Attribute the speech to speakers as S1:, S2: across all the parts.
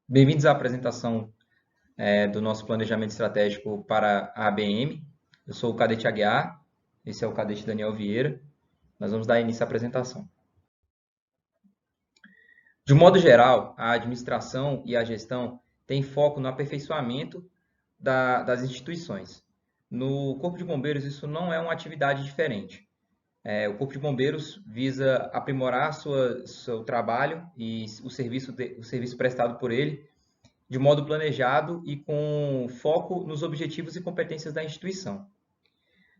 S1: Bem-vindos à apresentação do nosso planejamento estratégico para a ABM. Eu sou o cadete Aguiar, esse é o cadete Daniel Vieira. Nós vamos dar início à apresentação. De um modo geral, a administração e a gestão têm foco no aperfeiçoamento das instituições. No Corpo de Bombeiros, isso não é uma atividade diferente. O Corpo de Bombeiros visa aprimorar seu trabalho e o serviço prestado por ele de modo planejado e com foco nos objetivos e competências da instituição.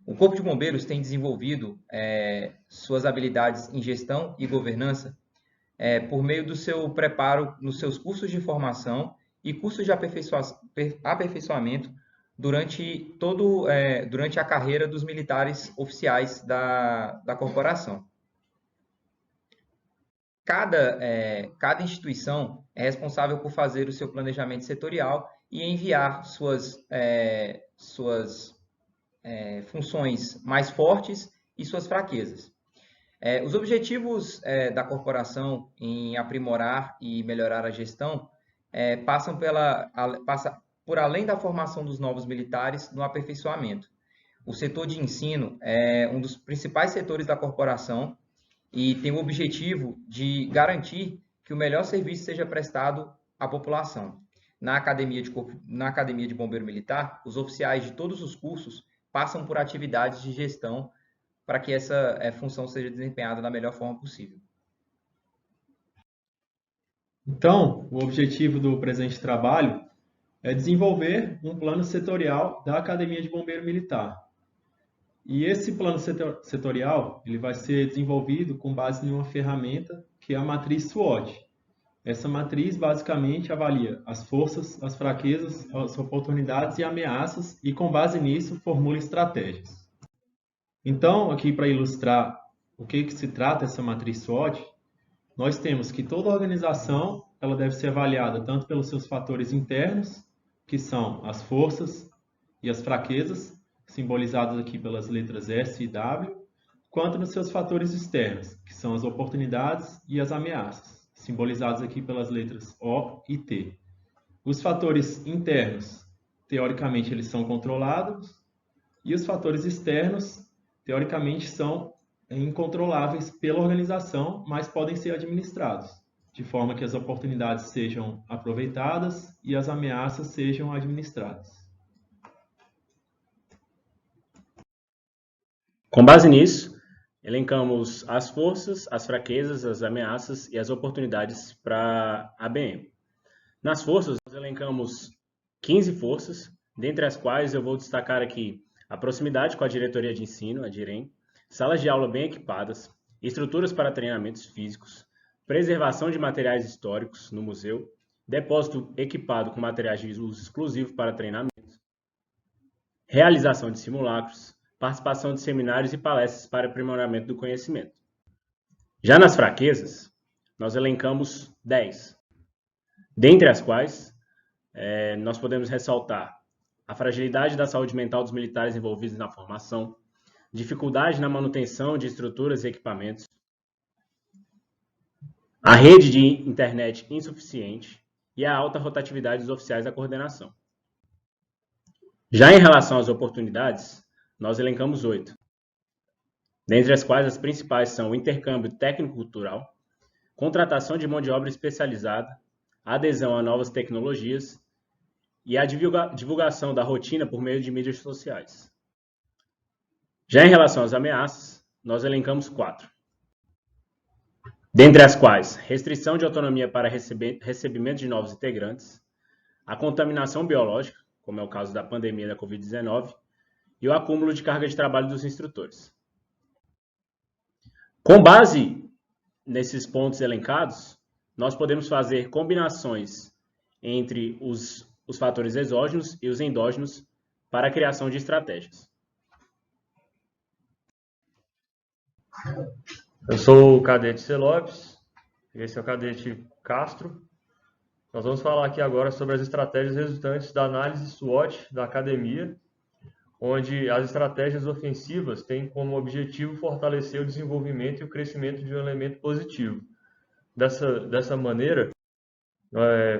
S1: O Corpo de Bombeiros tem desenvolvido suas habilidades em gestão e governança por meio do seu preparo nos seus cursos de formação e cursos de aperfeiçoamento durante a carreira dos militares oficiais da corporação. Cada instituição é responsável por fazer o seu planejamento setorial e enviar suas funções mais fortes e suas fraquezas. Os objetivos da corporação em aprimorar e melhorar a gestão passam por além da formação dos novos militares no aperfeiçoamento. O setor de ensino é um dos principais setores da corporação e tem o objetivo de garantir que o melhor serviço seja prestado à população. Na Academia de Bombeiro Militar, os oficiais de todos os cursos passam por atividades de gestão para que essa função seja desempenhada da melhor forma possível.
S2: Então, o objetivo do presente trabalho é desenvolver um plano setorial da Academia de Bombeiro Militar. E esse plano setorial ele vai ser desenvolvido com base em uma ferramenta que é a matriz SWOT. Essa matriz basicamente avalia as forças, as fraquezas, as oportunidades e ameaças e com base nisso formula estratégias. Então, aqui para ilustrar o que se trata essa matriz SWOT, nós temos que toda organização ela deve ser avaliada tanto pelos seus fatores internos, que são as forças e as fraquezas, simbolizadas aqui pelas letras S e W, quanto nos seus fatores externos, que são as oportunidades e as ameaças, simbolizadas aqui pelas letras O e T. Os fatores internos, teoricamente, eles são controlados, e os fatores externos, teoricamente, são incontroláveis pela organização, mas podem ser administrados, de forma que as oportunidades sejam aproveitadas e as ameaças sejam administradas.
S3: Com base nisso, elencamos as forças, as fraquezas, as ameaças e as oportunidades para a ABM. Nas forças, nós elencamos 15 forças, dentre as quais eu vou destacar aqui a proximidade com a diretoria de ensino, a DIREM, salas de aula bem equipadas, estruturas para treinamentos físicos, preservação de materiais históricos no museu, depósito equipado com materiais de uso exclusivo para treinamento, realização de simulacros, participação de seminários e palestras para aprimoramento do conhecimento. Já nas fraquezas, nós elencamos 10, dentre as quais nós podemos ressaltar a fragilidade da saúde mental dos militares envolvidos na formação, dificuldade na manutenção de estruturas e equipamentos, a rede de internet insuficiente e a alta rotatividade dos oficiais da coordenação. Já em relação às oportunidades, nós elencamos 8, dentre as quais as principais são o intercâmbio técnico-cultural, contratação de mão de obra especializada, adesão a novas tecnologias e a divulgação da rotina por meio de mídias sociais. Já em relação às ameaças, nós elencamos 4, dentre as quais restrição de autonomia para recebimento de novos integrantes, a contaminação biológica, como é o caso da pandemia da Covid-19, e o acúmulo de carga de trabalho dos instrutores. Com base nesses pontos elencados, nós podemos fazer combinações entre os fatores exógenos e os endógenos para a criação de estratégias.
S4: Eu sou o cadete C. Lopes, esse é o cadete Castro. Nós vamos falar aqui agora sobre as estratégias resultantes da análise SWOT da academia, onde as estratégias ofensivas têm como objetivo fortalecer o desenvolvimento e o crescimento de um elemento positivo. Dessa maneira,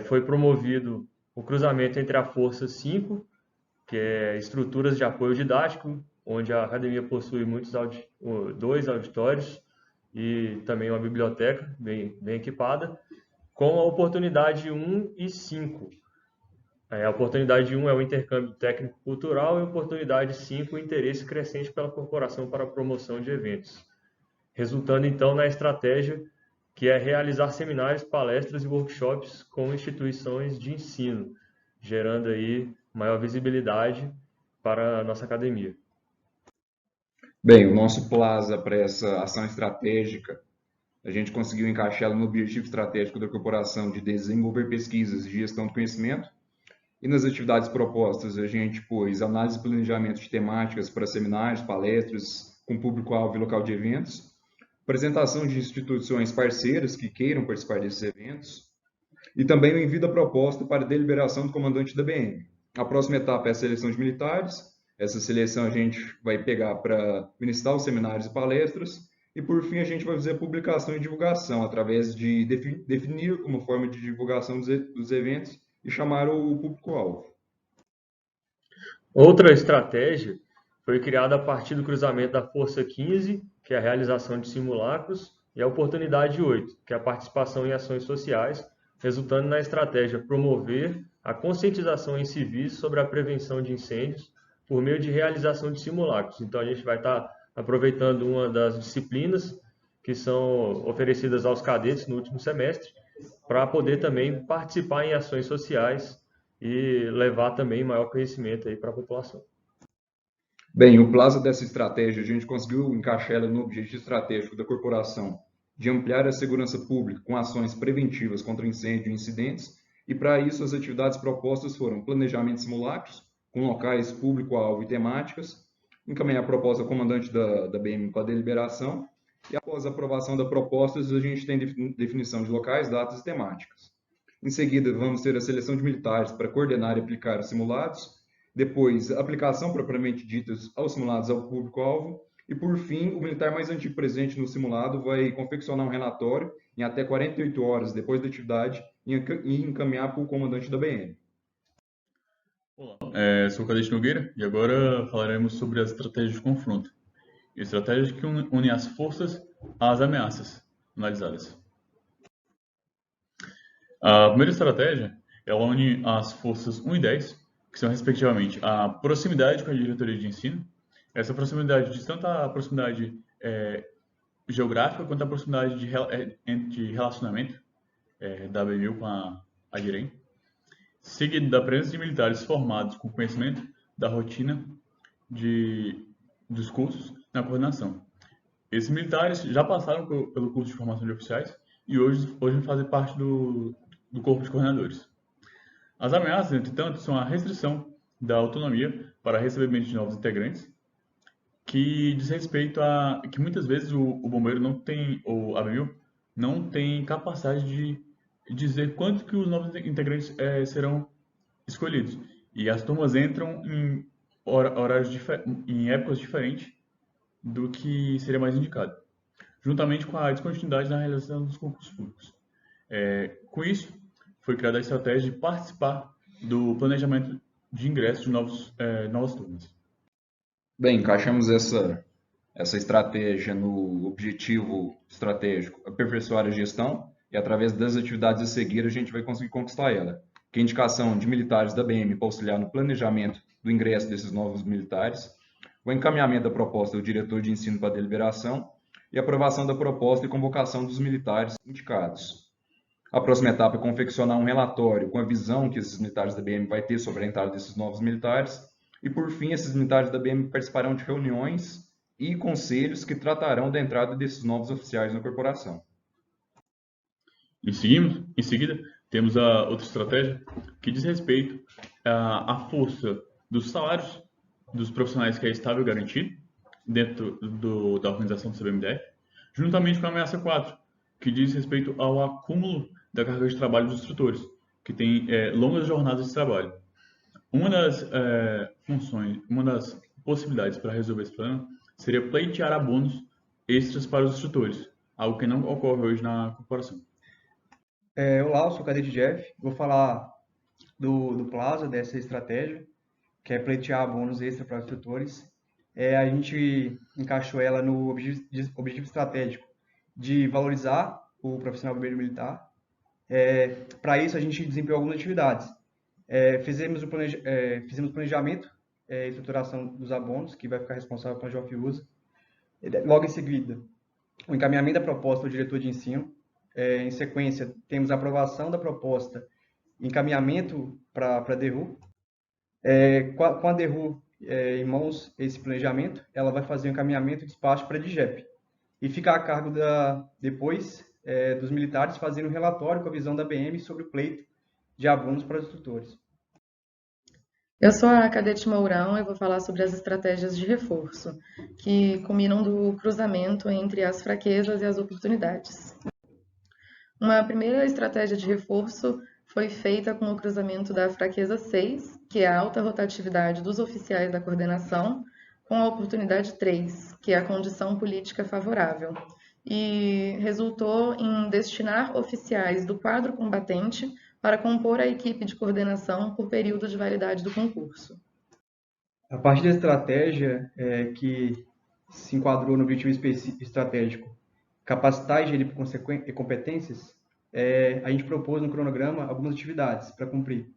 S4: foi promovido o cruzamento entre a Força 5, que é estruturas de apoio didático, onde a academia possui dois auditórios e também uma biblioteca bem equipada, com a oportunidade 1 e 5. A oportunidade 1 é o intercâmbio técnico-cultural e a oportunidade 5 o interesse crescente pela corporação para a promoção de eventos, resultando então na estratégia que é realizar seminários, palestras e workshops com instituições de ensino, gerando aí maior visibilidade para a nossa academia.
S5: Bem, o nosso Plaza para essa ação estratégica, a gente conseguiu encaixá-lo no objetivo estratégico da corporação de desenvolver pesquisas de gestão do conhecimento. E nas atividades propostas, a gente pôs análise e planejamento de temáticas para seminários, palestras com público-alvo e local de eventos, apresentação de instituições parceiras que queiram participar desses eventos, e também o envio da proposta para deliberação do comandante da BM. A próxima etapa é a seleção de militares. Essa seleção a gente vai pegar para ministrar os seminários e palestras, e por fim a gente vai fazer a publicação e divulgação, através de definir uma forma de divulgação dos eventos e chamar o público-alvo.
S4: Outra estratégia foi criada a partir do cruzamento da Força 15, que é a realização de simulacros, e a oportunidade 8, que é a participação em ações sociais, resultando na estratégia promover a conscientização em civis sobre a prevenção de incêndios por meio de realização de simulacros. Então a gente vai estar aproveitando uma das disciplinas que são oferecidas aos cadetes no último semestre, para poder também participar em ações sociais e levar também maior conhecimento aí para a população.
S5: Bem, o Plaza dessa estratégia, a gente conseguiu encaixar ela no objetivo estratégico da corporação de ampliar a segurança pública com ações preventivas contra incêndio e incidentes, e para isso as atividades propostas foram planejamento de simulacros, com locais, público-alvo e temáticas, encaminhar a proposta ao comandante da BM para deliberação, e após a aprovação da proposta, a gente tem definição de locais, datas e temáticas. Em seguida, vamos ter a seleção de militares para coordenar e aplicar os simulados, depois a aplicação propriamente dita aos simulados ao público-alvo, e por fim, o militar mais antigo presente no simulado vai confeccionar um relatório em até 48 horas depois da atividade e encaminhar para o comandante da BM.
S6: Olá, sou o Cadete Nogueira e agora falaremos sobre as estratégias de confronto. Estratégias que unem as forças às ameaças analisadas. A primeira estratégia, ela une as forças 1 e 10, que são respectivamente a proximidade com a diretoria de ensino. Essa proximidade diz tanto a proximidade geográfica quanto a proximidade de relacionamento da BMU com a DIREM. Seguido da presença de militares formados com conhecimento da rotina dos cursos na coordenação. Esses militares já passaram pelo curso de formação de oficiais e hoje fazem parte do corpo de coordenadores. As ameaças, entretanto, são a restrição da autonomia para recebimento de novos integrantes, que diz respeito a que muitas vezes o bombeiro não tem, ou a BMU, não tem capacidade de dizer quanto que os novos integrantes serão escolhidos. E as turmas entram em em épocas diferentes do que seria mais indicado, juntamente com a descontinuidade na realização dos concursos públicos. Com isso, foi criada a estratégia de participar do planejamento de ingresso de novas turmas.
S5: Bem, encaixamos essa estratégia no objetivo estratégico, aperfeiçoar a gestão, e através das atividades a seguir a gente vai conseguir conquistar ela. Que é a indicação de militares da BM para auxiliar no planejamento do ingresso desses novos militares, o encaminhamento da proposta do diretor de ensino para deliberação e a aprovação da proposta e convocação dos militares indicados. A próxima etapa é confeccionar um relatório com a visão que esses militares da BM vai ter sobre a entrada desses novos militares, e por fim esses militares da BM participarão de reuniões e conselhos que tratarão da entrada desses novos oficiais na corporação.
S6: Em seguida, temos a outra estratégia que diz respeito à força dos salários dos profissionais que é estável e garantido dentro da organização do CBMDF, juntamente com a ameaça 4, que diz respeito ao acúmulo da carga de trabalho dos instrutores, que tem longas jornadas de trabalho. Uma das funções, uma das possibilidades para resolver esse problema seria pleitear abonos extras para os instrutores, algo que não ocorre hoje na corporação.
S7: Olá, eu sou o cadete Jeff. Vou falar do Plaza, dessa estratégia, que é pleitear bônus extra para os instrutores. A gente encaixou ela no objetivo estratégico de valorizar o profissional bombeiro militar. Para isso, a gente desempenhou algumas atividades. Fizemos planejamento e estruturação dos abonos, que vai ficar responsável pela JOF-USA. Logo em seguida, o encaminhamento da proposta ao diretor de ensino. Em sequência, temos a aprovação da proposta, encaminhamento para a DERU. Com a DERU em mãos, esse planejamento, ela vai fazer o encaminhamento e despacho para a DGEP. E fica a cargo depois dos militares fazerem um relatório com a visão da BM sobre o pleito de abonos para os instrutores.
S8: Eu sou a cadete Mourão e vou falar sobre as estratégias de reforço, que culminam do cruzamento entre as fraquezas e as oportunidades. Uma primeira estratégia de reforço foi feita com o cruzamento da fraqueza 6, que é a alta rotatividade dos oficiais da coordenação, com a oportunidade 3, que é a condição política favorável, e resultou em destinar oficiais do quadro combatente para compor a equipe de coordenação por período de validade do concurso.
S7: A partir da estratégia que se enquadrou no objetivo estratégico capacitar e gerir por competências, a gente propôs no cronograma algumas atividades para cumprir,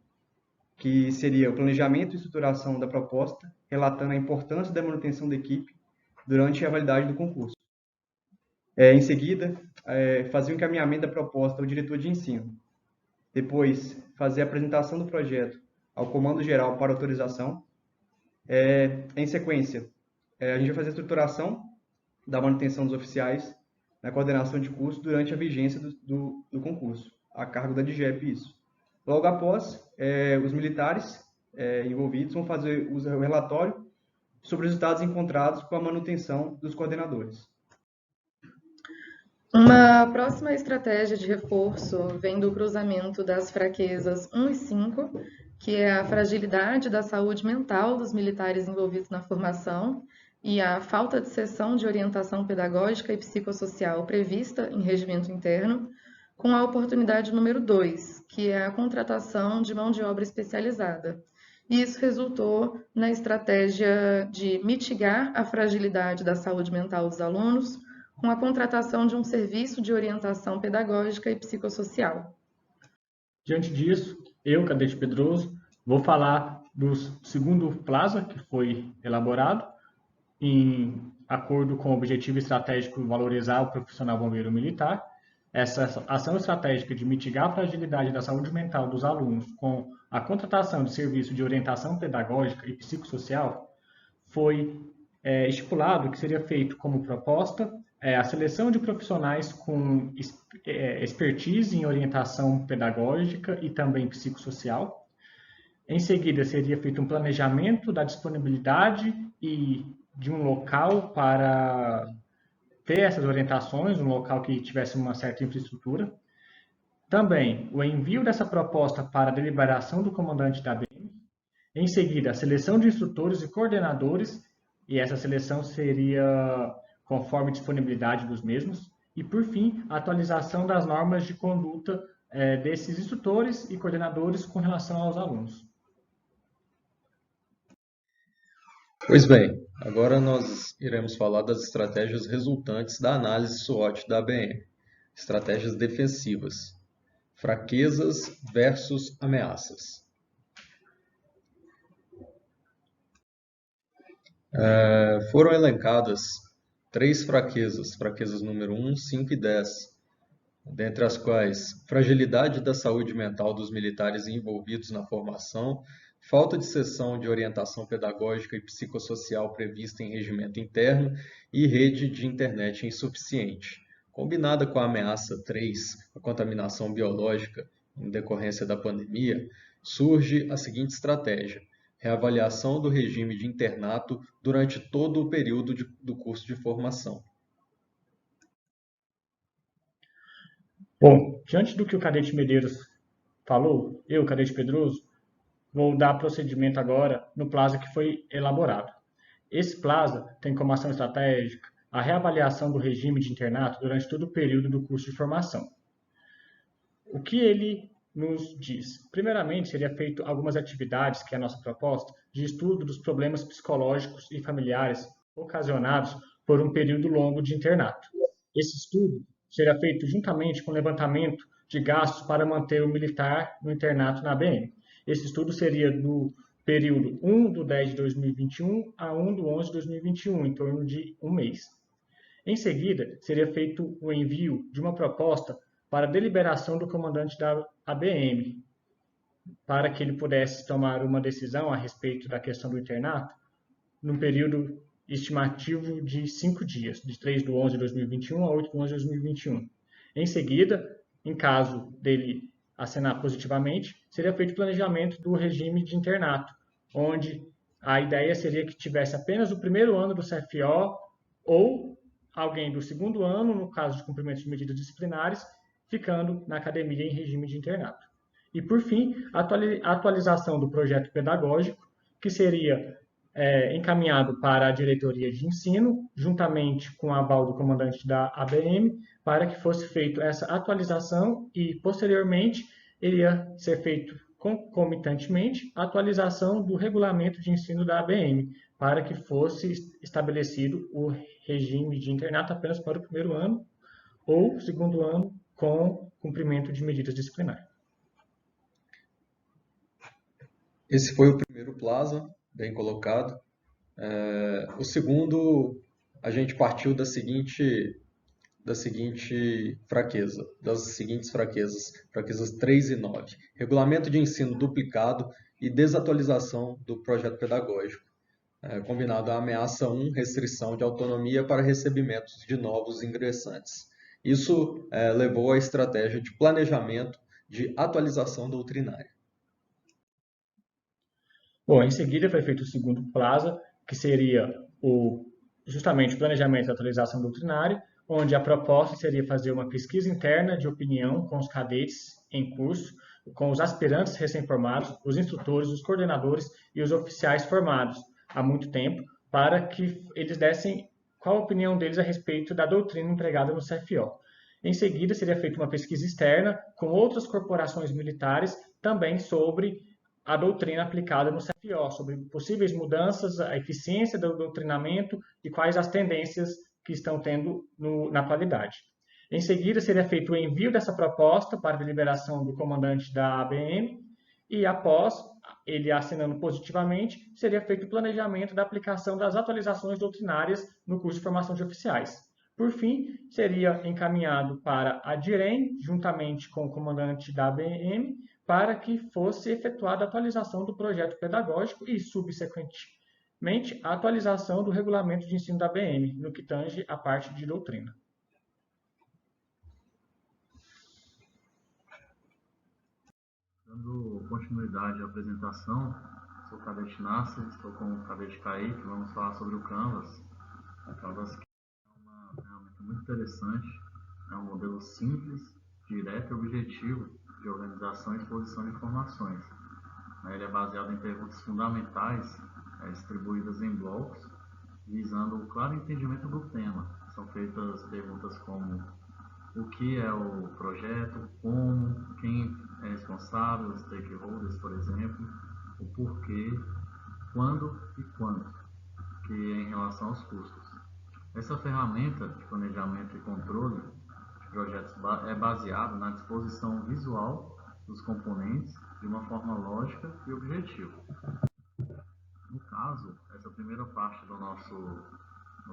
S7: que seria o planejamento e estruturação da proposta, relatando a importância da manutenção da equipe durante a validade do concurso. Em seguida, fazer o encaminhamento da proposta ao diretor de ensino. Depois, fazer a apresentação do projeto ao Comando Geral para autorização. Em sequência, a gente vai fazer a estruturação da manutenção dos oficiais na coordenação de curso durante a vigência do concurso, a cargo da DGEP isso. Logo após, os militares envolvidos vão fazer o relatório sobre os resultados encontrados com a manutenção dos coordenadores.
S8: Uma próxima estratégia de reforço vem do cruzamento das fraquezas 1 e 5, que é a fragilidade da saúde mental dos militares envolvidos na formação e a falta de sessão de orientação pedagógica e psicossocial prevista em regimento interno, com a oportunidade número 2, que é a contratação de mão de obra especializada. E isso resultou na estratégia de mitigar a fragilidade da saúde mental dos alunos com a contratação de um serviço de orientação pedagógica e psicossocial.
S3: Diante disso, eu, cadete Pedroso, vou falar do segundo Plaza, que foi elaborado, em acordo com o objetivo estratégico valorizar o profissional bombeiro militar. Essa ação estratégica de mitigar a fragilidade da saúde mental dos alunos com a contratação de serviço de orientação pedagógica e psicossocial foi estipulado que seria feito como proposta a seleção de profissionais com expertise em orientação pedagógica e também psicossocial. Em seguida, seria feito um planejamento da disponibilidade e de um local para ter essas orientações, um local que tivesse uma certa infraestrutura. Também, o envio dessa proposta para a deliberação do comandante da BM. Em seguida, a seleção de instrutores e coordenadores, e essa seleção seria conforme disponibilidade dos mesmos. E, por fim, a atualização das normas de conduta desses instrutores e coordenadores com relação aos alunos.
S9: Pois bem, agora nós iremos falar das estratégias resultantes da análise SWOT da ABM. Estratégias defensivas. Fraquezas versus ameaças. Foram elencadas 3 fraquezas número 1, 5 e 10, dentre as quais fragilidade da saúde mental dos militares envolvidos na formação, falta de sessão de orientação pedagógica e psicossocial prevista em regimento interno e rede de internet insuficiente. Combinada com a ameaça 3, a contaminação biológica em decorrência da pandemia, surge a seguinte estratégia: reavaliação do regime de internato durante todo o período do curso de formação.
S3: Bom, diante do que o cadete Medeiros falou, eu, cadete Pedroso, vou dar procedimento agora no Plaza que foi elaborado. Esse Plaza tem como ação estratégica a reavaliação do regime de internato durante todo o período do curso de formação.
S10: O que ele nos diz? Primeiramente, seria feito algumas atividades, que é a nossa proposta, de estudo dos problemas psicológicos e familiares ocasionados por um período longo de internato. Esse estudo será feito juntamente com o levantamento de gastos para manter o militar no internato na ABM. Esse estudo seria do período 1/10 de 2021 a 1/11 de 2021, em torno de um mês. Em seguida, seria feito o envio de uma proposta para deliberação do comandante da ABM, para que ele pudesse tomar uma decisão a respeito da questão do internato, num período estimativo de 5 dias, de 3/11 de 2021 a 8/11 de 2021. Em seguida, em caso dele assinar positivamente, seria feito o planejamento do regime de internato, onde a ideia seria que tivesse apenas o primeiro ano do CFO ou alguém do segundo ano, no caso de cumprimento de medidas disciplinares, ficando na academia em regime de internato. E, por fim, a atualização do projeto pedagógico, que seria encaminhado para a diretoria de ensino, juntamente com o aval do comandante da ABM, para que fosse feita essa atualização e, posteriormente, iria ser feito concomitantemente a atualização do regulamento de ensino da ABM, para que fosse estabelecido o regime de internato apenas para o primeiro ano ou segundo ano com cumprimento de medidas disciplinares.
S9: Esse foi o primeiro plaza, bem colocado. O segundo, a gente partiu das seguintes fraquezas, fraquezas 3 e 9. Regulamento de ensino duplicado e desatualização do projeto pedagógico. Combinado à ameaça 1, restrição de autonomia para recebimentos de novos ingressantes. Isso levou à estratégia de planejamento de atualização doutrinária.
S10: Bom, em seguida foi feito o segundo plaza, que seria justamente o planejamento e atualização doutrinária, onde a proposta seria fazer uma pesquisa interna de opinião com os cadetes em curso, com os aspirantes recém-formados, os instrutores, os coordenadores e os oficiais formados há muito tempo, para que eles dessem qual a opinião deles a respeito da doutrina empregada no CFO. Em seguida, seria feita uma pesquisa externa com outras corporações militares também sobre a doutrina aplicada no CFO, sobre possíveis mudanças, a eficiência do doutrinamento e quais as tendências que estão tendo na atualidade. Em seguida, seria feito o envio dessa proposta para a deliberação do comandante da ABM e, após ele assinando positivamente, seria feito o planejamento da aplicação das atualizações doutrinárias no curso de formação de oficiais. Por fim, seria encaminhado para a DIREM, juntamente com o comandante da ABM, para que fosse efetuada a atualização do projeto pedagógico e, subsequentemente, a atualização do regulamento de ensino da ABM, no que tange a parte de doutrina.
S11: Dando continuidade à apresentação, sou o cadete Nasser, estou com o cadete Kaique, vamos falar sobre o Canvas. O Canvas é uma ferramenta muito interessante, é um modelo simples, direto e objetivo de organização e exposição de informações. Ele é baseado em perguntas fundamentais, distribuídas em blocos, visando o claro entendimento do tema. São feitas perguntas como o que é o projeto, como, quem é responsável, os stakeholders, por exemplo, o porquê, quando e quanto, que é em relação aos custos. Essa ferramenta de planejamento e controle de projetos é baseada na disposição visual dos componentes de uma forma lógica e objetiva. No caso, essa primeira parte do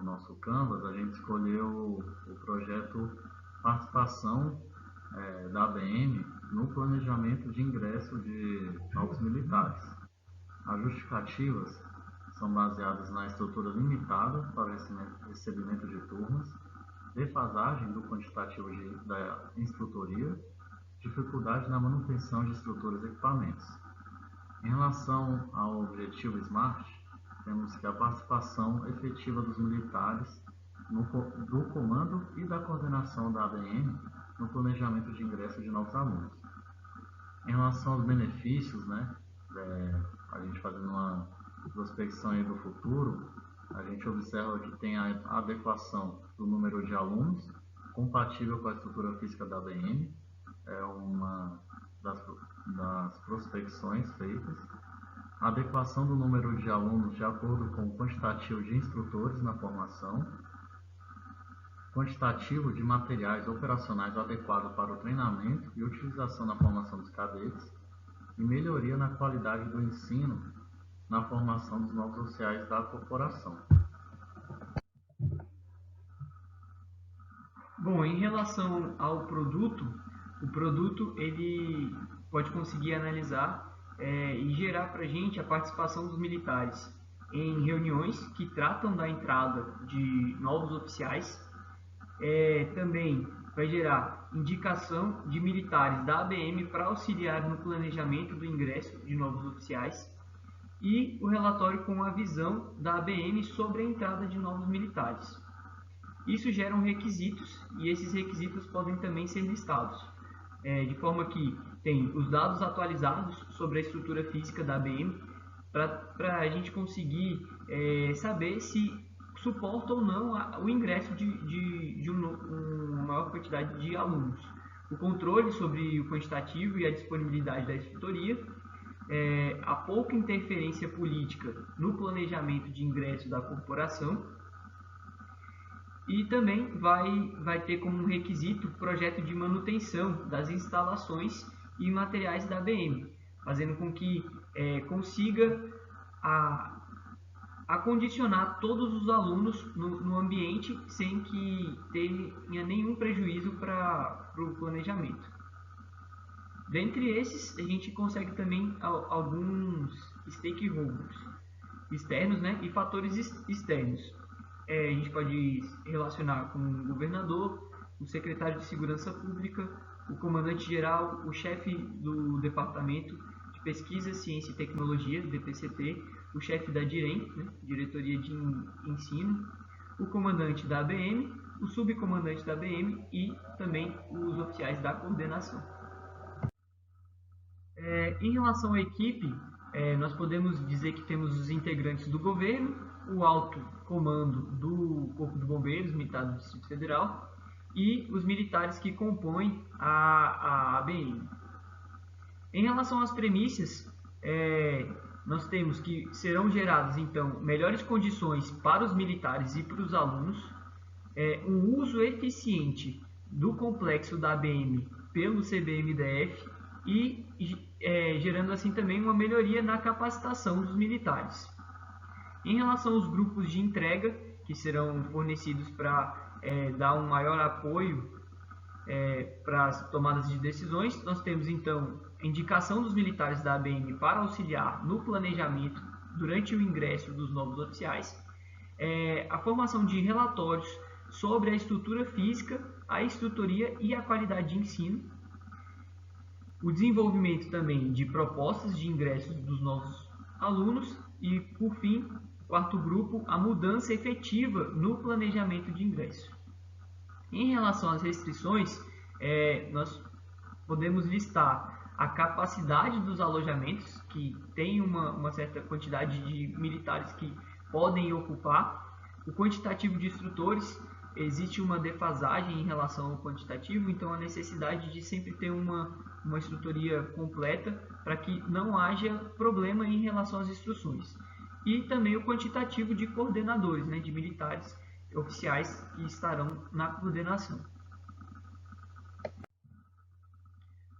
S11: nosso Canvas, a gente escolheu o projeto Participação da ABM no planejamento de ingresso de novos militares. As justificativas são baseadas na estrutura limitada para o recebimento de turmas, defasagem do quantitativo da instrutoria, dificuldade na manutenção de estruturas e equipamentos. Em relação ao objetivo SMART, temos que a participação efetiva dos militares do comando e da coordenação da ABM no planejamento de ingresso de novos alunos. Em relação aos benefícios, a gente fazendo uma prospecção aí do futuro, a gente observa que tem a adequação do número de alunos compatível com a estrutura física da ABM, é uma das prospecções feitas. A adequação do número de alunos de acordo com o quantitativo de instrutores na formação. Quantitativo de materiais operacionais adequado para o treinamento e utilização na formação dos cadetes. E melhoria na qualidade do ensino na formação dos novos oficiais da corporação.
S12: Bom, em relação ao produto, o produto ele pode conseguir analisar e gerar para a gente a participação dos militares em reuniões que tratam da entrada de novos oficiais. Também vai gerar indicação de militares da ABM para auxiliar no planejamento do ingresso de novos oficiais e o relatório com a visão da ABM sobre a entrada de novos militares. Isso gera requisitos e esses requisitos podem também ser listados, de forma que tem os dados atualizados sobre a estrutura física da ABM para a gente conseguir saber se suporta ou não o ingresso de uma maior quantidade de alunos. O controle sobre o quantitativo e a disponibilidade da instrutoria, a pouca interferência política no planejamento de ingresso da corporação e também vai ter como requisito o projeto de manutenção das instalações e materiais da ABM, fazendo com que consiga acondicionar todos os alunos no ambiente sem que tenha nenhum prejuízo para o planejamento. Dentre esses, a gente consegue também alguns stakeholders externos, né, e fatores externos. A gente pode relacionar com o governador, o secretário de Segurança Pública, o comandante-geral, o chefe do Departamento de Pesquisa, Ciência e Tecnologia, DPCT, o chefe da DIREM, né, Diretoria de Ensino, o comandante da ABM, o subcomandante da ABM e também os oficiais da coordenação. Em relação à equipe, nós podemos dizer que temos os integrantes do governo, o alto comando do Corpo de Bombeiros Militar do Distrito Federal e os militares que compõem a ABM. Em relação às premissas, nós temos que serão geradas, então, melhores condições para os militares e para os alunos, um uso eficiente do complexo da ABM pelo CBMDF e gerando assim também uma melhoria na capacitação dos militares. Em relação aos grupos de entrega, que serão fornecidos para dar um maior apoio para as tomadas de decisões, nós temos então a indicação dos militares da ABM para auxiliar no planejamento durante o ingresso dos novos oficiais, a formação de relatórios sobre a estrutura física, a instrutoria e a qualidade de ensino, o desenvolvimento também de propostas de ingresso dos novos alunos e, por fim, quarto grupo, a mudança efetiva no planejamento de ingresso. Em relação às restrições, nós podemos listar a capacidade dos alojamentos, que tem uma certa quantidade de militares que podem ocupar, o quantitativo de instrutores, existe uma defasagem em relação ao quantitativo, então a necessidade de sempre ter uma instrutoria completa para que não haja problema em relação às instruções. E também o quantitativo de coordenadores, né, de militares oficiais que estarão na coordenação.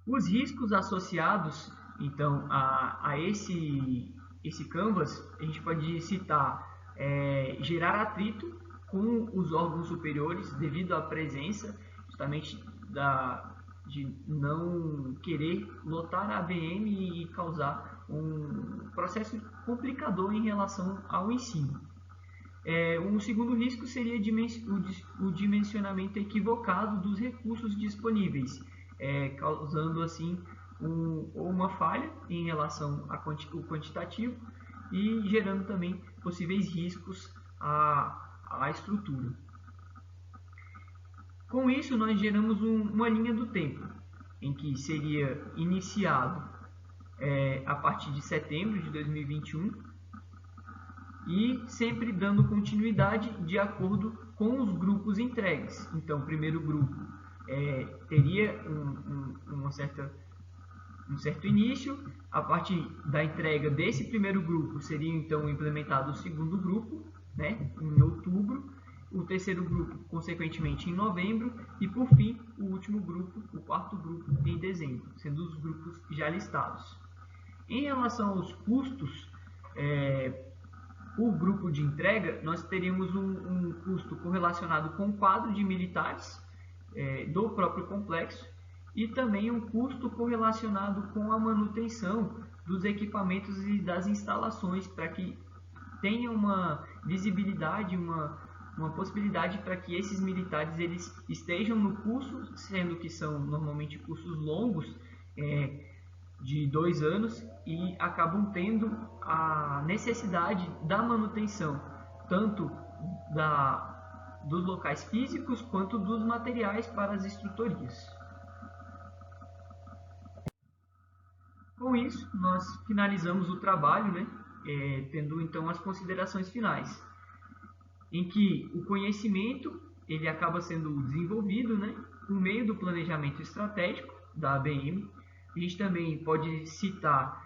S12: Os riscos associados, então, a esse Canvas, a gente pode citar gerar atrito com os órgãos superiores devido à presença justamente de não querer lotar a ABM e causar um processo complicador em relação ao ensino. Um segundo risco seria o dimensionamento equivocado dos recursos disponíveis, causando assim uma falha em relação ao quantitativo e gerando também possíveis riscos à estrutura. Com isso, nós geramos uma linha do tempo, em que seria iniciado a partir de setembro de 2021 e sempre dando continuidade de acordo com os grupos entregues. Então, o primeiro grupo teria um certo início. A partir da entrega desse primeiro grupo, seria então implementado o segundo grupo, né, em outubro, o terceiro grupo, consequentemente, em novembro, e, por fim, o último grupo, o quarto grupo, em dezembro, sendo os grupos já listados. Em relação aos custos, por grupo de entrega, nós teríamos um custo correlacionado com o quadro de militares do próprio complexo e também um custo correlacionado com a manutenção dos equipamentos e das instalações, para que tenha uma visibilidade, uma possibilidade para que esses militares eles estejam no curso, sendo que são normalmente cursos longos, de 2 anos, e acabam tendo a necessidade da manutenção, tanto dos locais físicos quanto dos materiais para as instrutorias. Com isso, nós finalizamos o trabalho, né, tendo então as considerações finais, em que o conhecimento ele acaba sendo desenvolvido, né, por meio do planejamento estratégico da ABM. A gente também pode citar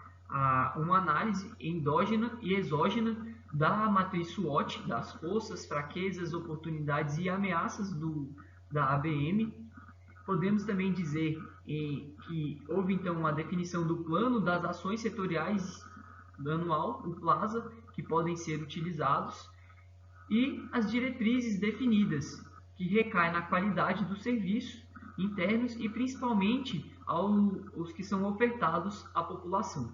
S12: uma análise endógena e exógena da matriz SWOT, das forças, fraquezas, oportunidades e ameaças da ABM. Podemos também dizer que houve então uma definição do plano das ações setoriais anual, o PLASA, que podem ser utilizados, e as diretrizes definidas, que recaem na qualidade dos serviços internos e principalmente aos que são ofertados à população.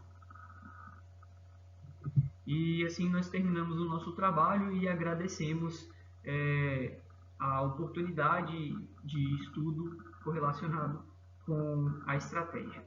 S12: E assim nós terminamos o nosso trabalho e agradecemos a oportunidade de estudo correlacionado com a estratégia.